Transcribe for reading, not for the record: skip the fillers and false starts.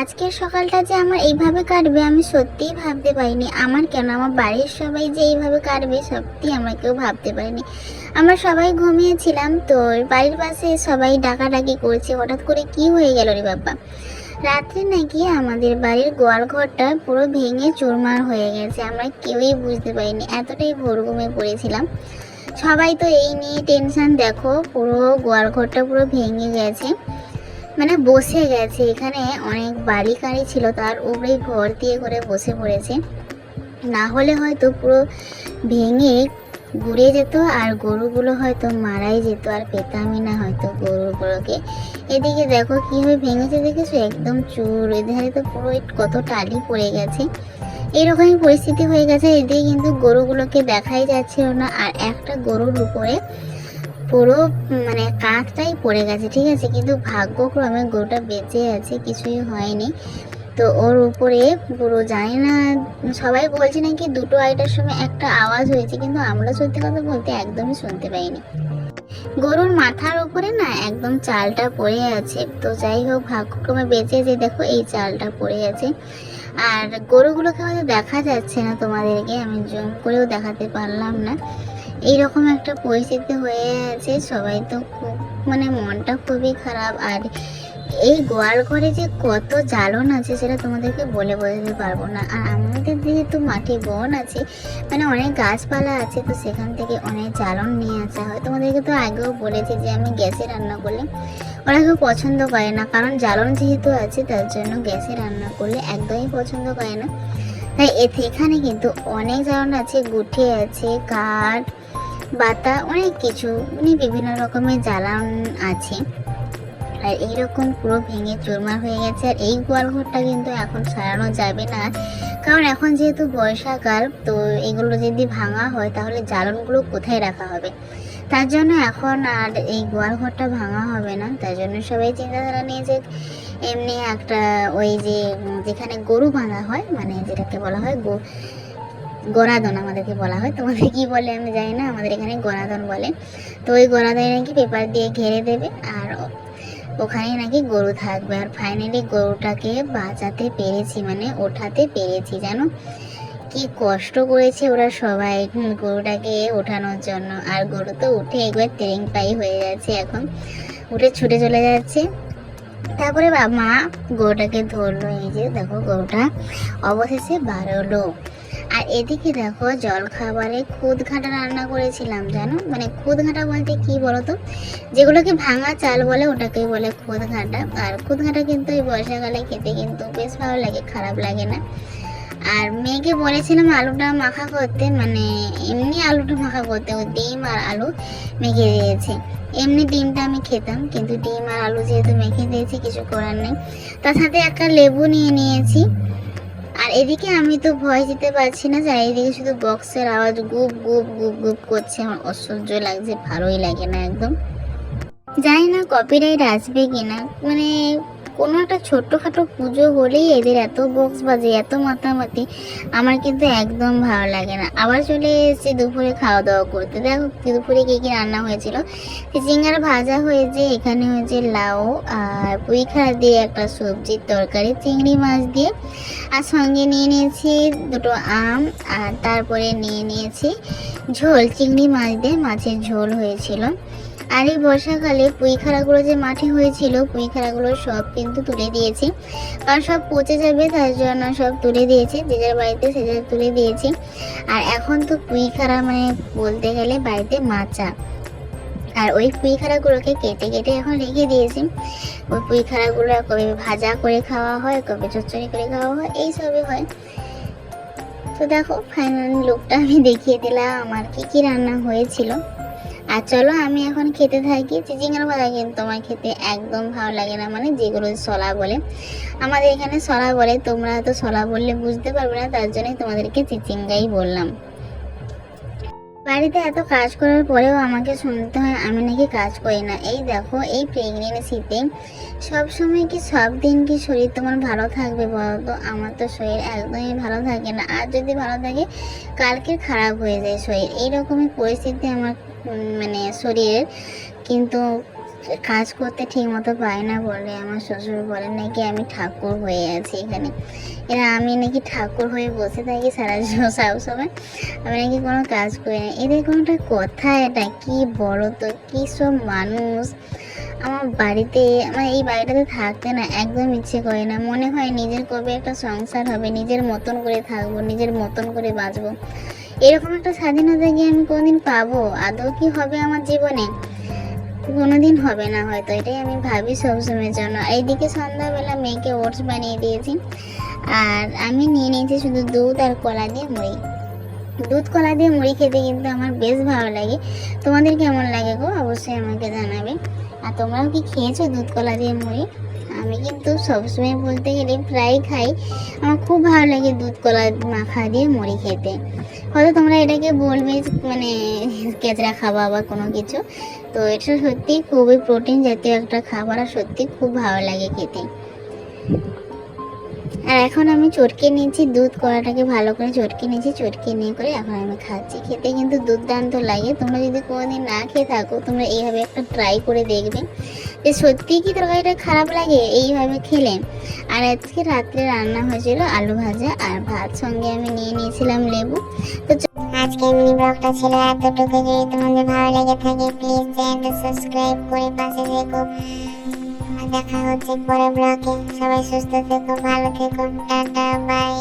আজকের সকালটা যে আমার এইভাবে কাটবে আমি সত্যিই ভাবতে পারিনি। আমার কেন, আমার বাড়ির সবাই যে এইভাবে কাটবে সত্যি আমরা কেউ ভাবতে পারিনি। আমরা সবাই ঘুমিয়েছিলাম, তো বাড়ির পাশে সবাই ডাকাডাকি করছে, হঠাৎ করে কি হয়ে গেল রে বাবা। রাত্রে নাকি আমাদের বাড়ির গোয়াল ঘরটা পুরো ভেঙে চুরমার হয়ে গেছে, আমরা কেউই বুঝতে পারিনি, এতটাই ভোর ঘুমে পড়েছিলাম। সবাই তো এই নিয়ে টেনশন, দেখো পুরো গোয়াল ঘরটা পুরো ভেঙে গেছে, মানে বসে গেছে। এখানে অনেক বালি কাঁড়ি ছিল, তার উপরে ঘর দিয়ে করে বসে পড়েছে, না হলে হয়তো পুরো ভেঙে ঘুরে যেত আর গরুগুলো হয়তো মারাই যেত, আর পেতামই না হয়তো গরুগুলোকে। এদিকে দেখো কিভাবে ভেঙেছে, দেখেছো একদম চুর, এধারে তো পুরো কত টালি পড়ে গেছে। এইরকমই পরিস্থিতি হয়ে গেছে। এদিকে কিন্তু গরুগুলোকে দেখাই যাচ্ছিল না, আর একটা গরুর উপরে পুরো মানে কাঁচটাই পড়ে গেছে, ঠিক আছে, কিন্তু ভাগ্যক্রমে গরুটা বেঁচে আছে, কিছুই হয়নি। তো ওর উপরে পুরো জানি না, সবাই বলছে নাকি 2টো-2:30টার সময় একটা আওয়াজ হয়েছে, কিন্তু আমরা সত্যি কথা বলতে একদমই শুনতে পাইনি। গরুর মাথার উপরে না একদম চালটা পড়ে আছে, তো যাই হোক ভাগ্যক্রমে বেঁচে যে দেখো এই চালটা পড়ে আছে। আর গরুগুলোকে হয়তো দেখা যাচ্ছে না, তোমাদেরকে আমি জুম করেও দেখাতে পারলাম না। এইরকম একটা পরিস্থিতি হয়ে আছে, সবাই তো খুব মানে মনটা খুবই খারাপ। আর এই গোয়াল ঘরে যে কত জ্বালন আছে সেটা তোমাদেরকে বলে বোঝাতে পারবো না। আর আমাদের যেহেতু মাটি বন আছে, মানে অনেক গাছপালা আছে, তো সেখান থেকে অনেক জ্বালন নিয়ে আসা হয়। তোমাদেরকে তো আগেও বলেছি যে আমি গ্যাসে রান্না করলে ওরা কেউ পছন্দ করে না, কারণ জ্বালন যেহেতু আছে তার জন্য গ্যাসে রান্না করলে একদমই পছন্দ করে না। তাই এখানে কিন্তু অনেক জ্বালন আছে, গুঠে আছে, কাঠ, বাতা, অনেক কিছু, মানে বিভিন্ন রকমের জ্বালান আছে। আর এইরকম পুরো ভেঙে চুরমার হয়ে গেছে। আর এই গোয়াল ঘরটা কিন্তু এখন সারানো যাবে না, কারণ এখন যেহেতু বর্ষাকাল, তো এগুলো যদি ভাঙা হয় তাহলে জ্বালনগুলো কোথায় রাখা হবে। তার জন্য এখন আর এই গোয়াল ঘরটা ভাঙা হবে না। তার জন্য সবাই চিন্তাধারা নিয়েছে এমনি একটা ওই যে যেখানে গরু বাঁধা হয়, মানে যেটাকে বলা হয় গোরাদন আমাদেরকে বলা হয়, তোমাদের কি বলে আমি জানি না, আমাদের এখানে গোরাদন বলে। তো ওই গোরাদনে নাকি পেপার দিয়ে ঘিরে দেবে, আর ওখানে নাকি গরু থাকবে। আর ফাইনালি গরুটাকে বাঁচাতে পেরেছি, মানে ওঠাতে পেরেছি। জানো কি কষ্ট করেছে ওরা সবাই গরুটাকে ওঠানোর জন্য। আর গরু তো উঠে একবার তেরেং পাই হয়ে যাচ্ছে, এখন উঠে ছুটে চলে যাচ্ছে। তারপরে মা গরুটাকে ধরলো, এই যে দেখো গরুটা অবশেষে বাড়লো। আর এদিকে দেখো জল খাবারে খুদ ঘাঁটা রান্না করেছিলাম, জানো, মানে খুদ ঘাঁটা বলতে কি বলতো, যেগুলোকে ভাঙা চাল বলে ওটাকেই বলে খুদ ঘাঁটা। আর খুদ ঘাঁটা কিন্তু এই বর্ষাকালে খেতে কিন্তু বেশ ভালো লাগে, খারাপ লাগে না। আর মেয়েকে বলেছিলাম আলুটা মাখা করতে, মানে এমনি আলুটা মাখা করতে, ও ডিম আর আলু মেখে দিয়েছে। এমনি ডিমটা আমি খেতাম, কিন্তু ডিম আর আলু যেহেতু মেখে দিয়েছি কিছু করার নেই। তার সাথে একটা লেবু নিয়ে নিয়েছি। আর এদিকে আমি তো ভয় দিতে পারছি না, চারিদিকে শুধু বক্সের আওয়াজ গুপ গুপ গুপ গুপ করছে, আমার অসহ্য লাগছে, ভালোই লাগে না একদম। জানি না কপিরাইট আসবে কিনা, মানে কোনো একটা ছোট্টখাটো পুজো হলেই এদের এত বক্স বাজে, এত মাতামাতি, আমার কিন্তু একদম ভালো লাগে না। আবার চলে এসেছি দুপুরে খাওয়া দাওয়া করতে। দেখো দুপুরে কী কী রান্না হয়েছিল, চিংড়ি ভাজা হয়েছে, এখানে হয়েছে লাউ আর পুঁই খাড়া দিয়ে একটা সবজির তরকারি চিংড়ি মাছ দিয়ে, আর সঙ্গে নিয়ে নিয়েছি 2টো আম, আর তারপরে নিয়ে নিয়েছি ঝোল, চিংড়ি মাছ দিয়ে মাছের ঝোল হয়েছিল। আর এই বর্ষাকালে পুঁইখাড়াগুলো যে মাঠে হয়েছিল, পুঁইখাড়াগুলো সব কিন্তু তুলে দিয়েছি, কারণ সব পচে যাবে, তার জন্য সব তুলে দিয়েছি, যে যার বাড়িতে সে যার তুলে দিয়েছি। আর এখন তো পুঁইখাড়া মানে বলতে গেলে বাড়িতে মাচা। আর ওই পুঁইখাড়াগুলোকে কেটে কেটে এখন রেখে দিয়েছি। ওই পুঁইখাড়াগুলো কবে ভাজা করে খাওয়া হয়, কবে চচ্চড়ি করে খাওয়া হয়, এইসবই হয়। তো দেখো ফাইনাল লুকটা আমি দেখিয়ে দিলাম আমার কি কি রান্না হয়েছিল। আর চলো আমি এখন খেতে থাকি। চিচিঙ্গার ভাজা কিন্তু আমার খেতে একদম ভালো লাগে না, মানে যেগুলো শলা বলে, আমাদের এখানে শলা বলে, তোমরা তো শলা বললে বুঝতে পারবে না, তার জন্যই তোমাদেরকে চিচিঙ্গাই বললাম। বাড়িতে এত কাজ করার পরেও আমাকে শুনতে হয় আমি নাকি কাজ করি না। এই দেখো এই প্রেগনেন্সিতে সবসময় কি সব দিন কি শরীর তোমার ভালো থাকবে বলো তো? আমার তো শরীর একদমই ভালো থাকে না, আর যদি ভালো থাকে কালকে খারাপ হয়ে যায় শরীর। এইরকমই পরিস্থিতি আমার মানে শরীরের। কিন্তু কাজ করতে ঠিক মতো পাই না বলে আমার শ্বশুর বলেন নাকি আমি ঠাকুর হয়ে আছি এখানে। আমি নাকি ঠাকুর হয়ে বসে থাকি সারা সব সময়, আমি নাকি কোনো কাজ করি না। এদের কোনো একটা কথা, এটা কি বড় তো, কী সব মানুষ। আমার বাড়িতে, আমার এই বাড়িটাতে থাকতে না একদম ইচ্ছে করে না। মনে হয় নিজের কবে একটা সংসার হবে, নিজের মতন করে থাকবো, নিজের মতন করে বাঁচবো। এরকম একটা স্বাধীনতা কি আমি কোনোদিন পাবো? আদৌ কি হবে আমার জীবনে? কোনোদিন হবে না হয়তো, এটাই আমি ভাবি সবসময়ের জন্য। এইদিকে সন্ধ্যাবেলা মেয়েকে ওটস বানিয়ে দিয়েছি, আর আমি নিয়ে নিয়েছি শুধু দুধ আর কলা দিয়ে মুড়ি। দুধ কলা দিয়ে মুড়ি খেতে কিন্তু আমার বেশ ভালো লাগে। তোমাদের কেমন লাগে গো, অবশ্যই আমাকে জানাবে। আর তোমরাও কি খেয়েছো দুধ কলা দিয়ে মুড়ি? আমি কিন্তু সবসময় বলতে গেলে প্রায় খাই, আমার খুব ভালো লাগে দুধ কলা মাখা দিয়ে মুড়ি খেতে। হয়তো তোমরা এটাকে বলবে মানে কেচড়া খাবার বা কোনো কিছু, তো এটা সত্যি খুবই প্রোটিন জাতীয় একটা খাবার, আর সত্যি খুব ভালো লাগে খেতে। আর এখন আমি চটকে নিয়েছি, দুধ কলাটাকে ভালো করে চটকে নিয়েছি, চটকে নিয়ে করে এখন আমি খাচ্ছি। খেতে কিন্তু দুর্দান্ত লাগে। তোমরা যদি কোনোদিন না খেয়ে থাকো, তোমরা এইভাবে একটা ট্রাই করে দেখবে যে সত্যিই কি তরকারিটা খারাপ লাগে এইভাবে খেলে। আর আজকে রাত্রে রান্না হয়েছিল আলু ভাজা আর ভাত, সঙ্গে আমি নিয়ে নিয়েছিলাম লেবু। তো আজকে মিনি ব্লগটা ছিল এতটুকু। যদি তোমাদের ভালো লেগে থাকে প্লিজ চ্যানেলটা সাবস্ক্রাইব করে পাশে থেকো। দেখা হচ্ছে পরের ব্লগে। সবাই সুস্থ থেকো, ভালো থেকো, টাটা বাই।